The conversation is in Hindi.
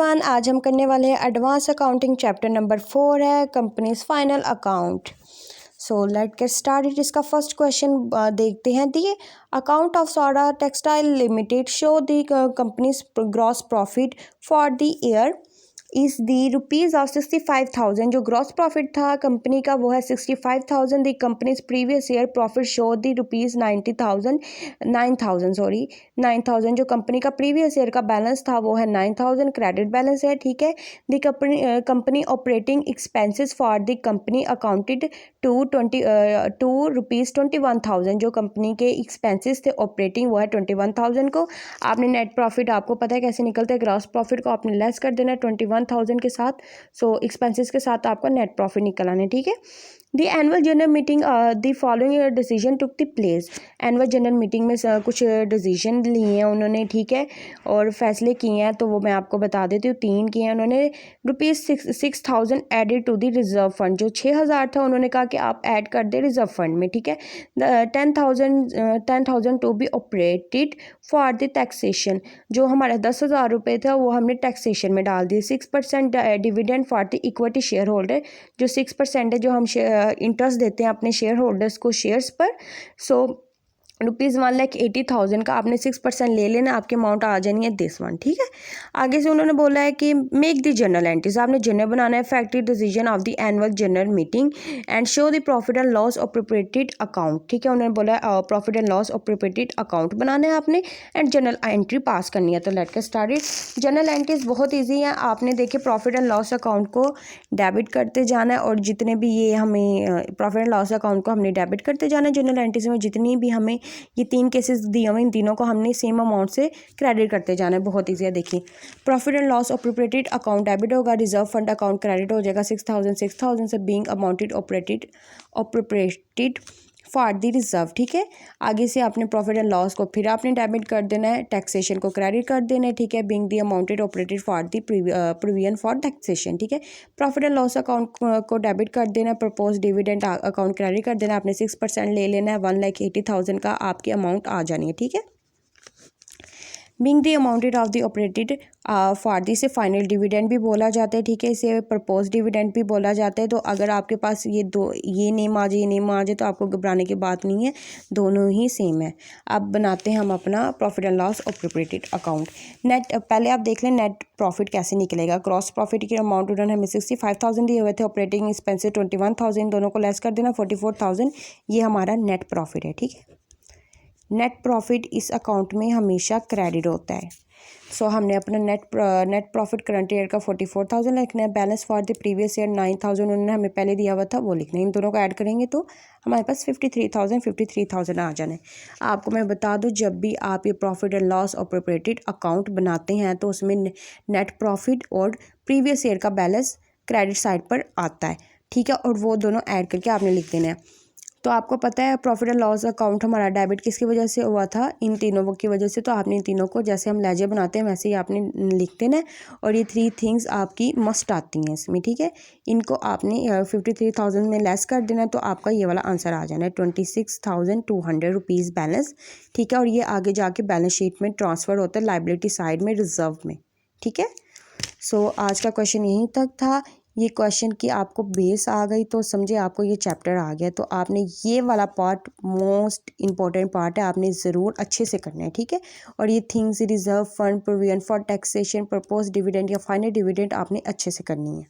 एवरीवन, आज हम करने वाले हैं एडवांस अकाउंटिंग चैप्टर नंबर 4 है companies final account. So let get started. इसका फर्स्ट क्वेश्चन देखते हैं। The account of Saura textile limited show the companies gross profit for the year is the rupees of 65,000। जो ग्रॉस प्रॉफिट था कंपनी का वो है 65,000। The companies previous year profit show the rupees 9,000 जो कंपनी का प्रीवियस ईयर का बैलेंस था वो है 9,000, क्रेडिट बैलेंस है। ठीक है। The company operating expenses for the company accounted to rupees 21,000। जो कंपनी के एक्सपेंसेस थे ऑपरेटिंग वो है 21,000 को। आपने नेट प्रॉफिट आपको पता है कैसे निकलता है, ग्रॉस प्रॉफिट को आपने लेस कर देना है 21,000 के साथ। सो एक्सपेंसेस के साथ आपका नेट प्रॉफिट निकल आने। ठीक है। The annual general meeting the following decision took the place. Annual general meeting में कुछ डिसीजन लिए हैं उन्होंने। ठीक है। और फैसले किए हैं तो वो मैं आपको बता देती हूँ। 3 किए हैं उन्होंने। ₹6,000 added to the reserve fund. जो 6,000 था उन्होंने कहा कि आप ऐड कर दे रिजर्व फंड में। ठीक है। 10,000 to be operated for the taxation. जो हमारा 10,000 रुपये था वो हमने टैक्सेशन में डाल दिए। 6% dividend for the equity share holder. जो 6% है जो हम इंटरेस्ट देते हैं अपने शेयर होल्डर्स को शेयर्स पर। सो ₹1,80,000 का आपने 6% ले लेना, आपकी अमाउंट आ जानी है दिस वन। ठीक है। आगे से उन्होंने बोला है कि मेक द जर्नल एंट्रीज। आपने जर्नल बनाना है factory decision of the annual general meeting and show the profit and loss of appropriated account. ठीक है। उन्होंने बोला है profit and loss of appropriated account बनाना है आपने एंड जर्नल एंट्री पास करनी है। तो let get started. Journal entries बहुत ईजी है। आपने देखे प्रॉफिट एंड लॉस अकाउंट को डेबिट करते जाना है और जितने भी ये हमें प्रॉफिट एंड लॉस अकाउंट को हमने डेबिट करते जाना है। जर्नल एंट्रीज में जितनी भी हमें ये 3 केसेस दिए हुए इन तीनों को हमने सेम अमाउंट से क्रेडिट करते जाना है। बहुत ईजी है। देखिए profit and loss of appropriated account debit होगा, रिजर्व फंड अकाउंट क्रेडिट हो जाएगा। 6,000 से being amounted operated for the reserve. ठीक है। आगे से आपने प्रॉफिट एंड लॉस को फिर आपने डेबिट कर देना है, टैक्सेशन को क्रेडिट कर देना है। ठीक है। Being the amounted operated for the provision for taxation. ठीक है। प्रॉफिट एंड लॉस अकाउंट को डेबिट कर देना है, प्रपोज डिविडेंड अकाउंट क्रेडिट कर देना है। आपने 6% ले लेना है, 1,80,000 का आपकी अमाउंट आ जानी है। ठीक है। Being the amounted of the operated for the से फाइनल डिविडेंड भी बोला जाता है। ठीक है। इसे प्रपोज डिविडेंड भी बोला जाता है। तो अगर आपके पास ये नेम आ जाए तो आपको घबराने की बात नहीं है, दोनों ही सेम है। अब बनाते हैं हम अपना profit and loss of appropriated account. Net पहले आप देख लें नेट प्रॉफिट कैसे निकलेगा। ग्रॉस प्रॉफिट की अमाउंट उन्होंने हमें 65,000 दिए हुए थे, ऑपरेटिंग एक्सपेंसेस 21,000, दोनों को लेस कर देना 44,000। ये हमारा नेट प्रॉफिट है। ठीक है। नेट प्रॉफिट इस अकाउंट में हमेशा क्रेडिट होता है। सो हमने अपना नेट प्रॉफिट करंट ईयर का 44,000 लिखना है। Balance for the previous year 9,000 उन्होंने हमें पहले दिया हुआ था वो लिखना है। इन दोनों को ऐड करेंगे तो हमारे पास 53,000 आ जाने। आपको मैं बता दूं जब भी आप ये प्रॉफिट एंड लॉस और प्रोप्रिएटेड अकाउंट बनाते हैं तो उसमें नेट प्रॉफिट और प्रीवियस ईयर का बैलेंस क्रेडिट साइड पर आता है। ठीक है। और वो दोनों ऐड करके आपने लिख देना है। तो आपको पता है प्रॉफिट एंड लॉस अकाउंट हमारा डेबिट किसकी वजह से हुआ था, इन तीनों की वजह से। तो आपने इन तीनों को जैसे हम लेजर बनाते हैं वैसे ही आपने लिख देना है। और ये 3 थिंग्स आपकी मस्ट आती हैं इसमें। ठीक है। इनको आपने 53,000 में लेस कर देना है तो आपका ये वाला आंसर आ जाना है 26,200 रुपीज़ बैलेंस। ठीक है। और ये आगे जाके बैलेंस शीट में ट्रांसफ़र होता है लाइबिलिटी साइड में, रिजर्व में। ठीक है। सो आज का क्वेश्चन यहीं तक था। ये क्वेश्चन की आपको बेस आ गई तो समझे आपको ये चैप्टर आ गया। तो आपने ये वाला पार्ट मोस्ट इंपॉर्टेंट पार्ट है, आपने ज़रूर अच्छे से करना है। ठीक है। और ये things reserve fund, provision for taxation, propose dividend या फाइनल डिविडेंड आपने अच्छे से करनी है।